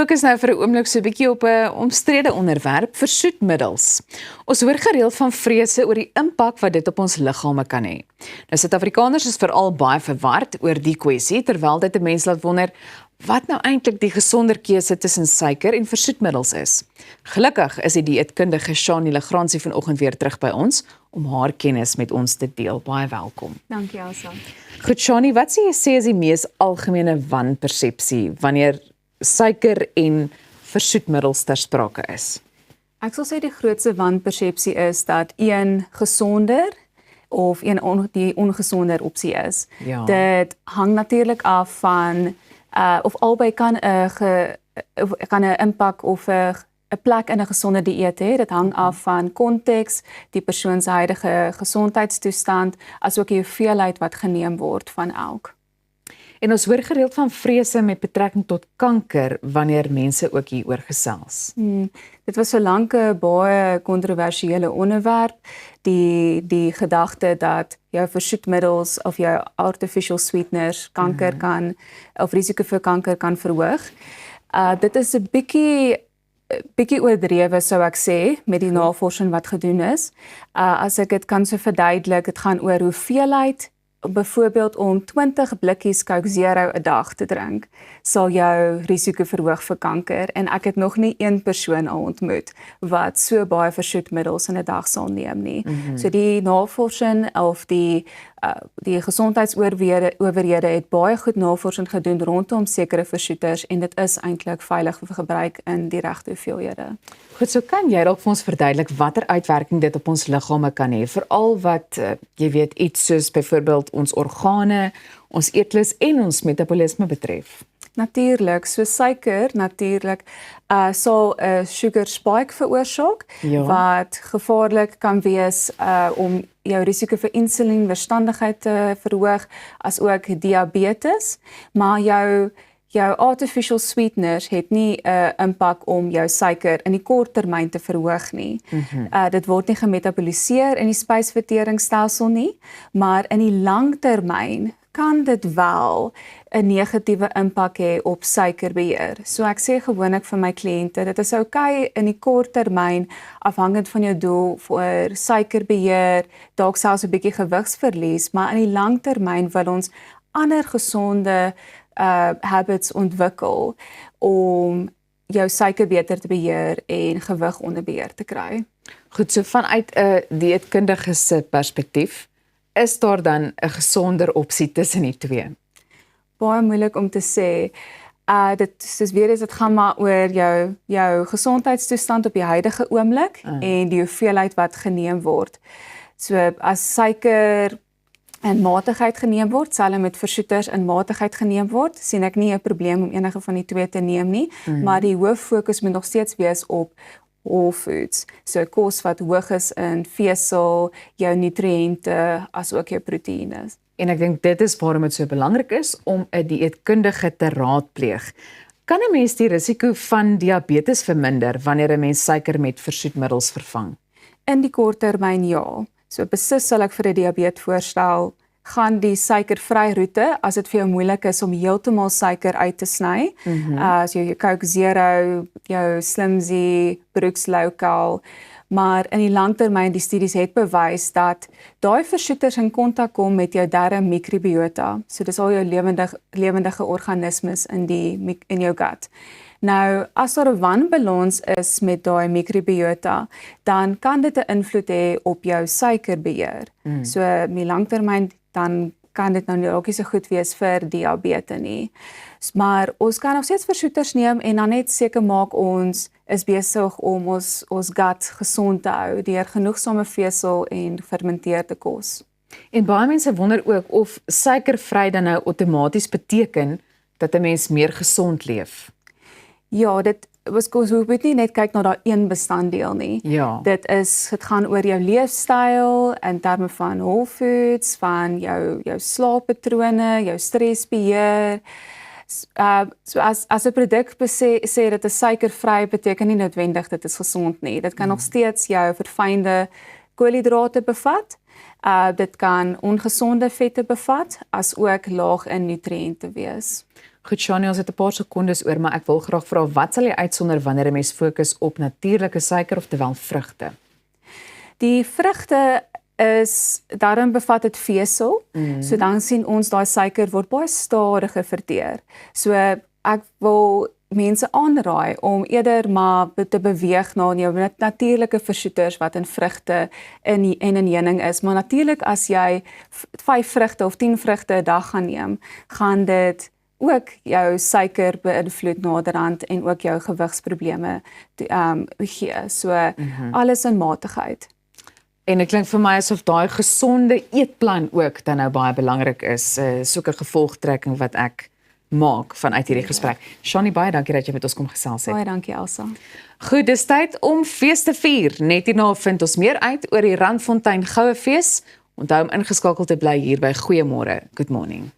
fokus nou vir 'n oomblik so 'n bietjie op 'n omstrede onderwerp, versoetmiddels. Ons hoor gereeld van vrese oor die impak wat dit op ons liggame kan hê. Nou Suid-Afrikaners is veral baie verward oor die kwessie, terwyl dit 'n mens laat wonder wat nou eintlik die gesonder keuse tussen suiker en versoetmiddels is. Gelukkig is die dieetkundige Shani Legrandsie vanoggend weer terug by ons om haar kennis met ons te deel. Baie welkom. Dankie, Elsa. Goed, Shani, wat sê jy is die mees algemene wanpersepsie wanneer suiker en versoetmiddels ter sprake is? Ek sal sê die grootste wanpersepsie is dat een gesonder of die ongesonder opsie is. Ja. Dit hang natuurlik af van of albei kan 'n impak of 'n plek in 'n gesonde dieet hê. Dit hang af van konteks, die persoon se huidige gesondheidstoestand, asook die hoeveelheid wat geneem word van elk. En ons hoor gereeld van vrese met betrekking tot kanker wanneer mense ook hieroor gesels. Dit was so lank 'n baie kontroversiële onderwerp, die gedagte dat jou versoetmiddels of jou artificial sweeteners kanker kan of risiko vir kanker kan verhoog. Dit is 'n bietjie oordrewe sou ek sê met die navorsing wat gedoen is. As ek dit kan so verduidelik, dit gaan oor hoeveelheid. Byvoorbeeld om 20 blikkies Coke Zero 'n dag te drink, sal jou risiko verhoog vir kanker en ek het nog nie een persoon al ontmoet wat so baie versoetmiddels in 'n dag sal neem nie. So die navorsing of die gesondheidsowerhede het baie goed navorsing gedoen rondom sekere versoeters en dit is eintlik veilig vir gebruik in die regte hoeveelhede. Goed, so kan jy dalk vir ons verduidelik watter uitwerking dit op ons liggame kan hê, veral wat jy weet iets soos byvoorbeeld ons organe, ons eetlus en ons metabolisme betref. Natuurlik, so suiker natuurlik sal 'n sugar spike veroorsaak wat gevaarlik kan wees om jou risiko vir insulienweerstandigheid te verhoog, as ook diabetes, maar jou artificial sweeteners het nie 'n impak om jou suiker in die kort termyn te verhoog nie. Dit word nie gemetaboliseer in die spysverteringsstelsel nie, maar in die langtermyn kan dit wel 'n negatiewe impak hê op suikerbeheer. So ek sê gewoonlik vir my kliënte, dit is oukei in die kort termyn, afhangend van jou doel vir suikerbeheer, dalk selfs 'n bietjie gewigsverlies, maar in die langtermyn wil ons ander gesonde habits ontwikkel om jou suiker beter te beheer en gewig onder beheer te kry. Goed, so vanuit 'n dieetkundige se perspektief, is daar dan 'n gesonder opsie tussen die twee? Baie moeilik om te sê. Dit gaan maar oor jou gesondheidstoestand op die huidige oomblik en die hoeveelheid wat geneem word. So as suiker in matigheid geneem word, selfs met versoeters in matigheid geneem word, sien ek nie 'n probleem om enige van die twee te neem nie, maar die hoof fokus moet nog steeds wees op whole foods, so kos wat hoog is in vesel, jou nutriënte, as ook jou proteïene. En ek dink dit is waarom dit so belangrik is om 'n dieetkundige te raadpleeg. Kan 'n mens die risiko van diabetes verminder wanneer 'n mens suiker met versoetmiddels vervang? In die kort termyn ja. So beslis sal ek vir 'n diabetes voorstel, gaan die suikervry roete as dit vir jou moeilik is om heeltemal suiker uit te sny. As jou Coke Zero, jou Slimzy, Brooks Local, maar in die langtermyn die studies het bewys dat daai versoeters in kontak kom met jou darmmikrobiota. So dis al jou lewendige organismes in jou gut. Nou, as daar 'n wanbalans is met daai mikrobiota, dan kan dit 'n invloed hê op jou suikerbeheer. So in die langtermyn dan kan dit nou ook nie so goed wees vir diabetes nie. Maar ons kan nog steeds versoeters neem en dan net seker maak ons is besig om ons gut gesond te hou deur genoegsame vesel en fermenteerde kos. En baie mense wonder ook of suikervry dan nou outomaties beteken dat 'n mens meer gesond leef. Ja, dit moet nie net kyk na daai een bestanddeel nie. Ja. Dit gaan oor jou leefstyl in terme van whole foods, van jou slaappatrone, jou stresbeheer. So as 'n produk sê dit is suikervry, beteken nie noodwendig dit is gesond nie. Dit kan nog steeds jou verfynde koolhidrate bevat. Dit kan ongesonde vette bevat, as ook laag in nutriënte wees. Goed, Shani, ons het 'n paar sekondes oor, maar ek wil graag vra, wat sal jy uitsonder wanneer 'n mens fokus op natuurlike suiker, oftewel vrugte? Die vrugte daarin bevat dit vesel. So dan sien ons daai suiker word baie stadiger verteer. So ek wil mense aanraai om eerder maar te beweeg na jou natuurlike versoeters wat in vrugte en in heuning is. Maar natuurlik as jy 5 vrugte of 10 vrugte 'n dag gaan neem, gaan dit ook jou suiker beïnvloed naderhand en ook jou gewigsprobleme gee. So alles in matigheid. En dit klink vir my asof daai gesonde eetplan ook dan nou baie belangrik is. Soek 'n gevolgtrekking wat ek maak vanuit hierdie gesprek. Shani, baie dankie dat jy met ons kom gesels het. Baie dankie, Elsa. Goed, dis tyd om fees te vier. Net hierna vind ons meer uit oor die Randfontein Goue Fees. Onthou om ingeskakel te bly hier by Goeiemôre. Good morning.